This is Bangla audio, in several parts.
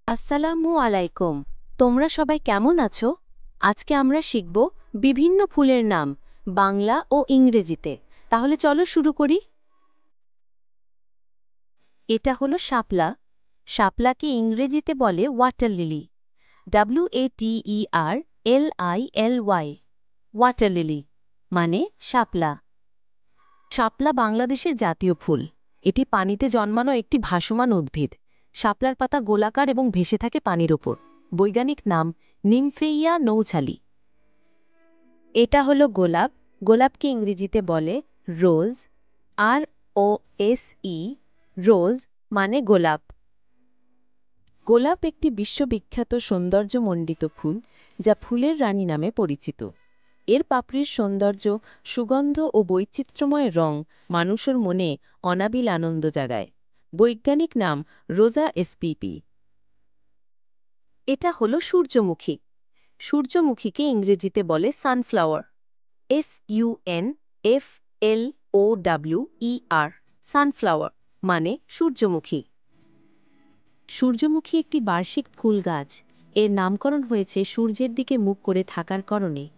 আসসালামু আলাইকুম। তোমরা সবাই কেমন আছো? আজকে আমরা শিখব বিভিন্ন ফুলের নাম বাংলা ও ইংরেজিতে। তাহলে চলো শুরু করি। এটা হলো শাপলা। শাপলাকে ইংরেজিতে বলে water lily. WATERLILY water lily মানে শাপলা। শাপলা বাংলাদেশের জাতীয় ফুল। এটি পানিতে জন্মানো একটি ভাসমান উদ্ভিদ। শাপলার পাতা গোলাকার এবং ভেসে থাকে পানির ওপর। বৈজ্ঞানিক নাম নিমফেইয়া নৌছালি। এটা হলো গোলাপ। গোলাপকে ইংরেজিতে বলে রোজ। ROSE রোজ মানে গোলাপ। গোলাপ একটি বিশ্ববিখ্যাত সৌন্দর্যমণ্ডিত ফুল, যা ফুলের রানী নামে পরিচিত। এর পাপড়ির সৌন্দর্য, সুগন্ধ ও বৈচিত্র্যময় রং মানুষের মনে অনাবিল আনন্দ জাগায়। বৈজ্ঞানিক নাম রোজা spp। এটা হলো সূর্যমুখী। সূর্যমুখীকে ইংরেজিতে বলে সানফ্লাওয়ার। SUNFLOWER সানফ্লাওয়ার মানে সূর্যমুখী। সূর্যমুখী একটি বার্ষিক ফুল গাছ। এর নামকরণ হয়েছে সূর্যের দিকে মুখ করে থাকার কারণে।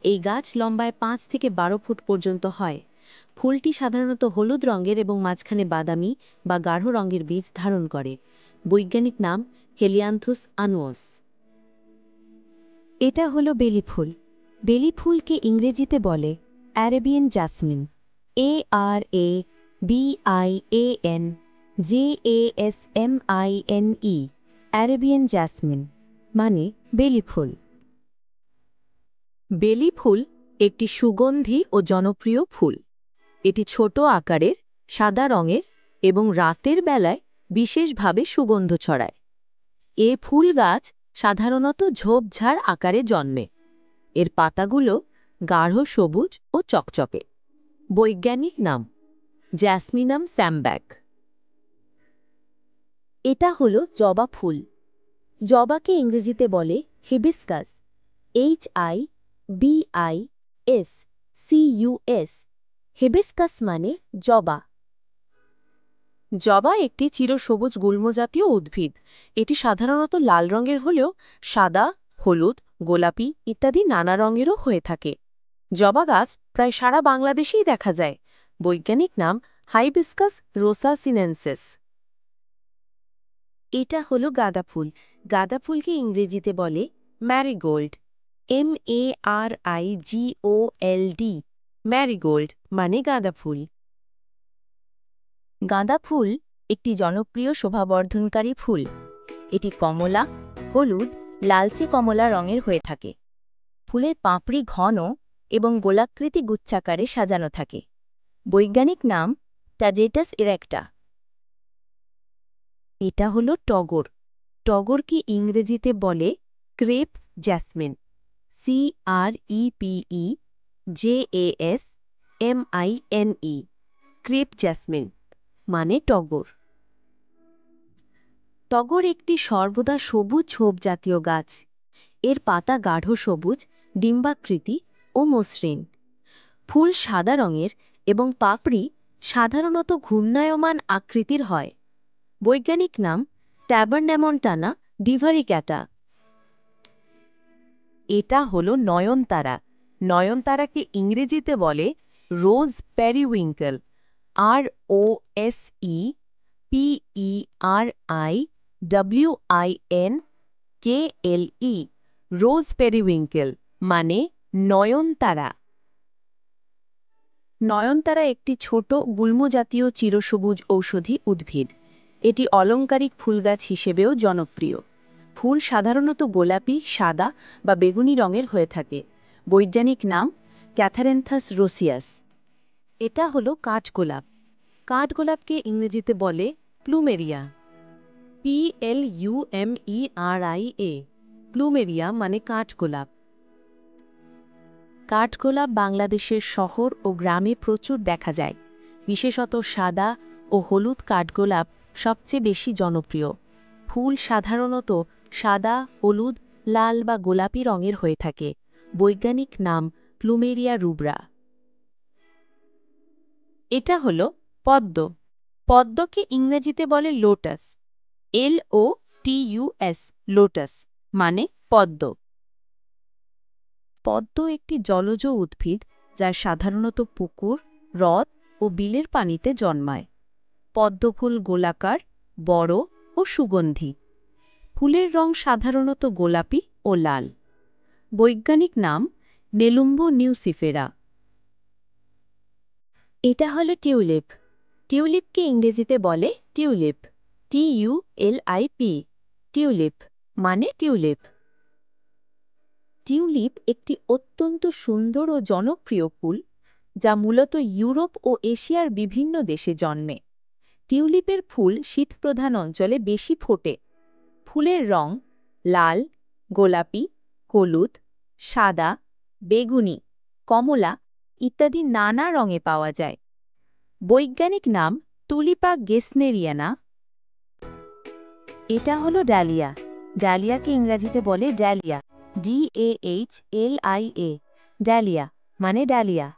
এই গাছ লম্বায় 5 থেকে 12 ফুট পর্যন্ত হয়। ফুলটি সাধারণত হলুদ রঙের এবং মাঝখানে বাদামি বা গাঢ় রঙের বীজ ধারণ করে। বৈজ্ঞানিক নাম হেলিয়ান্থুস আনুয়স। এটা হলো বেলি ফুল। বেলি ফুলকে ইংরেজিতে বলে Arabian jasmine. ARABIAN Arabian jasmine মানে বেলি ফুল। বেলি ফুল একটি সুগন্ধি ও জনপ্রিয় ফুল। এটি ছোট আকারের, সাদা রঙের এবং রাতের বেলায় বিশেষভাবে সুগন্ধ ছড়ায়। এ ফুল গাছ সাধারণত ঝোপঝাড় আকারে জন্মে। এর পাতাগুলো গাঢ় সবুজ ও চকচকে। বৈজ্ঞানিক নাম জ্যাসমিনাম স্যামব্যাক। এটা হলো জবা ফুল। জবাকে ইংরেজিতে বলে হিবিস্কাস। HIBISCUS হিবিস্কাস মানে জবা। জবা একটি চিরসবুজ গুল্মজাতীয় উদ্ভিদ। এটি সাধারণত লাল রঙের হলেও সাদা, হলুদ, গোলাপি ইত্যাদি নানা রঙেরও হয়ে থাকে। জবা গাছ প্রায় সারা বাংলাদেশেই দেখা যায়। বৈজ্ঞানিক নাম হাইবিস্কাস রোসাসিনেন্সিস। এটা হলো গাঁদা ফুল। গাঁদা ফুলকে ইংরেজিতে বলে ম্যারিগোল্ড। MARIGOLD ম্যারিগোল্ড মানে গাঁদা ফুল। গাঁদা ফুল একটি জনপ্রিয় শোভাবর্ধনকারী ফুল। এটি কমলা, হলুদ, লালচে কমলা রঙের হয়ে থাকে। ফুলের পাপড়ি ঘন এবং গোলাকৃতি গুচ্ছাকারে সাজানো থাকে। বৈজ্ঞানিক নাম টাজেটাস ইরেক্টা। এটা হলো টগর। টগরকে ইংরেজিতে বলে crepe jasmine. CREPEJASMINE crepe jasmine মানে টগর। টগর একটি সর্বদা সবুজ ঝোপ জাতীয় গাছ। এর পাতা গাঢ় সবুজ, ডিম্বাকৃতি ও মসৃণ। ফুল সাদা রঙের এবং পাপড়ি সাধারণত ঘূর্ণায়মান আকৃতির হয়। বৈজ্ঞানিক নাম ট্যাবারন্যামন্টানা ডিভারিক্যাটা। এটা হলো নয়নতারা। নয়নতারাকে ইংরেজিতে বলে রোজ পেরিউইঙ্কেল। ROSEPERIWINKLE রোজ পেরিউইঙ্কেল মানে নয়নতারা। নয়নতারা একটি ছোট গুল্মজাতীয় চিরসবুজ ঔষধি উদ্ভিদ। এটি অলংকারিক ফুলগাছ হিসেবেও জনপ্রিয়। ফুল সাধারণত গোলাপি, সাদা বা বেগুনি রঙের হয়ে থাকে। বৈজ্ঞানিক নাম ক্যাথারেন্থাস রোসিয়াস। এটা হলো কাঠগোলাপ। কাঠগোলাপকে ইংরেজিতে বলে প্লুমেরিয়া। PLUMERIA প্লুমেরিয়া মানে কাঠগোলাপ। কাঠগোলাপ বাংলাদেশের শহর ও গ্রামে প্রচুর দেখা যায়। বিশেষত সাদা ও হলুদ কাঠগোলাপ সবচেয়ে বেশি জনপ্রিয়। ফুল সাধারণত সাদা, হলুদ, লাল বা গোলাপি রঙের হয়ে থাকে। বৈজ্ঞানিক নাম প্লুমেরিয়া রুব্রা। এটা হলো পদ্ম। পদ্মকে ইংরেজিতে বলে লোটাস। LOTUS TUS লোটাস মানে পদ্ম। পদ্ম একটি জলজ উদ্ভিদ যা সাধারণত পুকুর, হ্রদ ও বিলের পানিতে জন্মায়। পদ্মফুল গোলাকার, বড় ও সুগন্ধি। ফুলের রং সাধারণত গোলাপি ও লাল। বৈজ্ঞানিক নাম নেলুম্বো নিউসিফেরা। এটা হলো টিউলিপ। টিউলিপকে ইংরেজিতে বলে টিউলিপ, TULIP, টিউলিপ মানে টিউলিপ। টিউলিপ একটি অত্যন্ত সুন্দর ও জনপ্রিয় ফুল যা মূলত ইউরোপ ও এশিয়ার বিভিন্ন দেশে জন্মে। টিউলিপের ফুল শীতপ্রধান অঞ্চলে বেশি ফোটে। ফুলের রং লাল, গোলাপি, হলুদ, সাদা, বেগুনি, কমলা ইত্যাদি নানা রঙে পাওয়া যায়। বৈজ্ঞানিক নাম তুলিপা গেসনেরিয়ানা। এটা হলো ডালিয়া। ডালিয়াকে ইংরেজিতে বলে ডালিয়া, DAHLIA, ডালিয়া মানে ডালিয়া।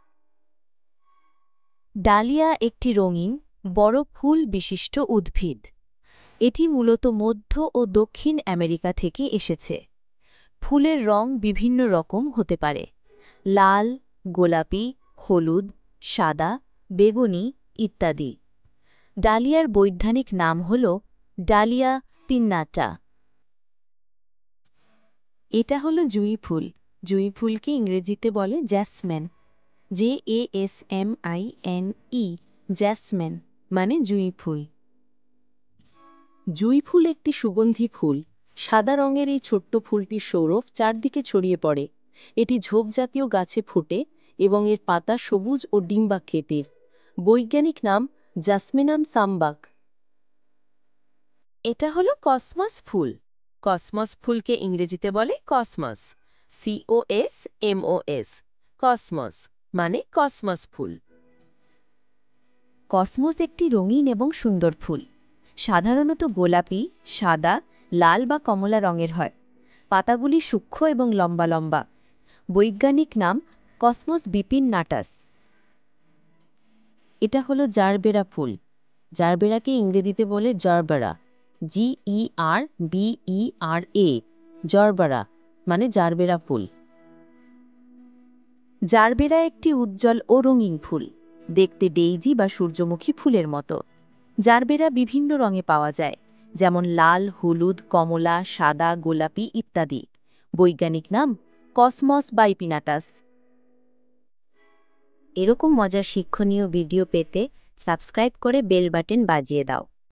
ডালিয়া একটি রঙিন, বড় ফুল বিশিষ্ট উদ্ভিদ। এটি মূলত মধ্য ও দক্ষিণ আমেরিকা থেকে এসেছে। ফুলের রং বিভিন্ন রকম হতে পারে: লাল, গোলাপি, হলুদ, সাদা, বেগুনি ইত্যাদি। ডালিয়ার বৈজ্ঞানিক নাম হল ডালিয়া পিন্নাটা। এটা হলো জুঁই ফুল। জুঁই ফুলকে ইংরেজিতে বলে জ্যাসমিন, JASMINE, জ্যাসমিন মানে জুঁই ফুল। জুঁই ফুল একটি সুগন্ধি ফুল। সাদা রঙের এই ছোট্ট ফুলটির সৌরভ চারদিকে ছড়িয়ে পড়ে। এটি ঝোপজাতীয় গাছে ফোটে এবং এর পাতা সবুজ ও ডিম্বাকৃতির। বৈজ্ঞানিক নাম জাসমিনাম সামবাক। এটা হলো কসমস ফুল। কসমস ফুলকে ইংরেজিতে বলে কসমস, COSMOS, কসমস মানে কসমস ফুল। কসমস একটি রঙিন এবং সুন্দর ফুল। সাধারণত গোলাপি, সাদা, লাল বা কমলা রঙের হয়। পাতাগুলি সূক্ষ্ম এবং লম্বা লম্বা। বৈজ্ঞানিক নাম কসমস বিপিন্নাটাস। এটা হলো জারবেরা ফুল। জারবেরাকে ইংরেজিতে বলে জারবেরা, GERBERA, জারবেরা মানে জারবেরা ফুল। জারবেরা একটি উজ্জ্বল ও রঙিন ফুল, দেখতে ডেইজি বা সূর্যমুখী ফুলের মতো। জারবেরা বিভিন্ন রঙে পাওয়া যায়, যেমন লাল, হলুদ, কমলা, সাদা, গোলাপি ইত্যাদি। বৈজ্ঞানিক নাম কসমস বাইপিনাটাস। এরকম মজার শিক্ষণীয় ভিডিও পেতে সাবস্ক্রাইব করে বেল বাটন বাজিয়ে দাও।